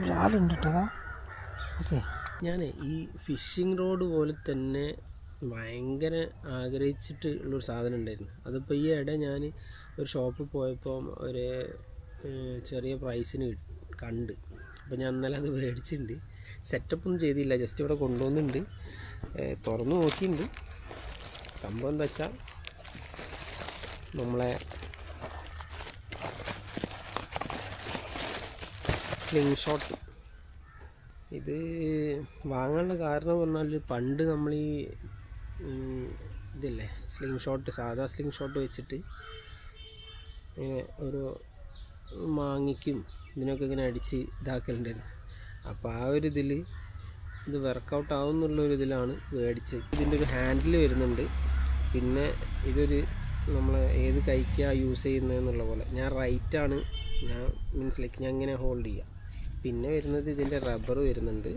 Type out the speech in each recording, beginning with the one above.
ഒരാളുണ്ട് കേട്ടോ. ഓക്കെ, ഞാൻ ഈ ഫിഷിംഗ് റോഡ് പോലെ തന്നെ ഭയങ്കര ആഗ്രഹിച്ചിട്ട് ഉള്ളൊരു സാധനം ഉണ്ടായിരുന്നു. അതിപ്പോൾ ഈ ഇട ഞാൻ ഒരു ഷോപ്പിൽ പോയപ്പോൾ ഒരു ചെറിയ പ്രൈസിന് കണ്ട്. അപ്പോൾ ഞാൻ ഇന്നലെ അത് മേടിച്ചിട്ടുണ്ട്. സെറ്റപ്പൊന്നും ചെയ്തില്ല, ജസ്റ്റ് ഇവിടെ കൊണ്ടുവന്നിട്ടുണ്ട്. തുറന്നു നോക്കിയിട്ടുണ്ട്. സംഭവം എന്താ വെച്ചാൽ നമ്മളെ സ്ലിംഗ് ഷോട്ട്. ഇത് വാങ്ങാനുള്ള കാരണം പറഞ്ഞാൽ പണ്ട് നമ്മൾ ഈ ഇതില്ലേ സ്ലിംഗ് ഷോട്ട്, സാധാ സ്ലിംഗ് ഷോട്ട് വെച്ചിട്ട് ഇങ്ങനെ ഒരു മാങ്ങിക്കും ഇതിനൊക്കെ ഇങ്ങനെ അടിച്ച് ഇതാക്കലുണ്ടായിരുന്നു. അപ്പോൾ ആ ഒരു ഇതിൽ ഇത് വർക്കൗട്ട് ആവും എന്നുള്ളൊരു ഇതിലാണ് മേടിച്ച്. ഇതിൻ്റെ ഒരു ഹാൻഡിൽ വരുന്നുണ്ട്. പിന്നെ ഇതൊരു നമ്മൾ ഏത് കൈക്കാണ് യൂസ് ചെയ്യുന്നതെന്നുള്ള പോലെ. ഞാൻ റൈറ്റാണ്, ഞാൻ മീൻസ് ഞാൻ ഇങ്ങനെ ഹോൾഡ് ചെയ്യുക. പിന്നെ വരുന്നത് ഇതിൻ്റെ റബ്ബർ വരുന്നുണ്ട്.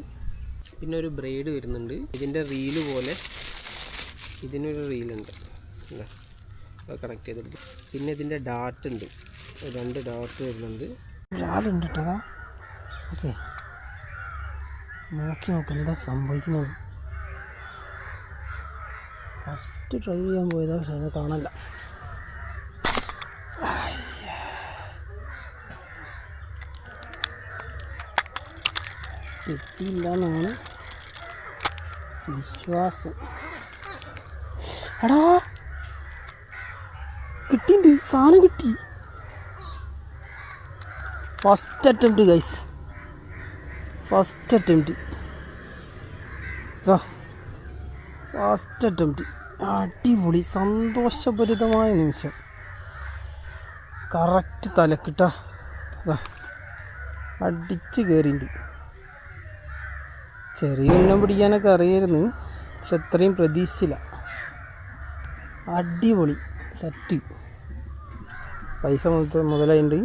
പിന്നെ ഒരു ബ്രേഡ് വരുന്നുണ്ട്. ഇതിൻ്റെ റീല് പോലെ ഇതിനൊരു റീലുണ്ട്, അത് കണക്ട് ചെയ്തെടുക്കും. പിന്നെ ഇതിൻ്റെ ഡാർട്ട് ഉണ്ട്, 2 ഡാർട്ട് വരുന്നുണ്ട്. ഒരാളുണ്ട് കേട്ടോ. ഓക്കെ, നോക്കി നോക്ക് എന്താ സംഭവിക്കുന്നത്. ഫസ്റ്റ് ട്രൈ ചെയ്യാൻ പോയതാ, പക്ഷെ അത് കാണല്ല. കിട്ടിയില്ല എന്നാണ് വിശ്വാസം. എടാ കിട്ടിയിട്ടുണ്ട്, സാധനം കിട്ടി. First attempt guys, first attempt. First attempt, അടിപൊളി, സന്തോഷഭരിതമായ നിമിഷം. കറക്റ്റ് തലക്കിട്ടാ, അടിച്ച് കയറിയിട്ട്. ചെറിയ ഉന്നം പിടിക്കാനൊക്കെ അറിയായിരുന്നു, പക്ഷെ അത്രയും പ്രതീക്ഷിച്ചില്ല. അടിപൊളി സെറ്റ്, പൈസ മുതലായിട്ടുണ്ട്.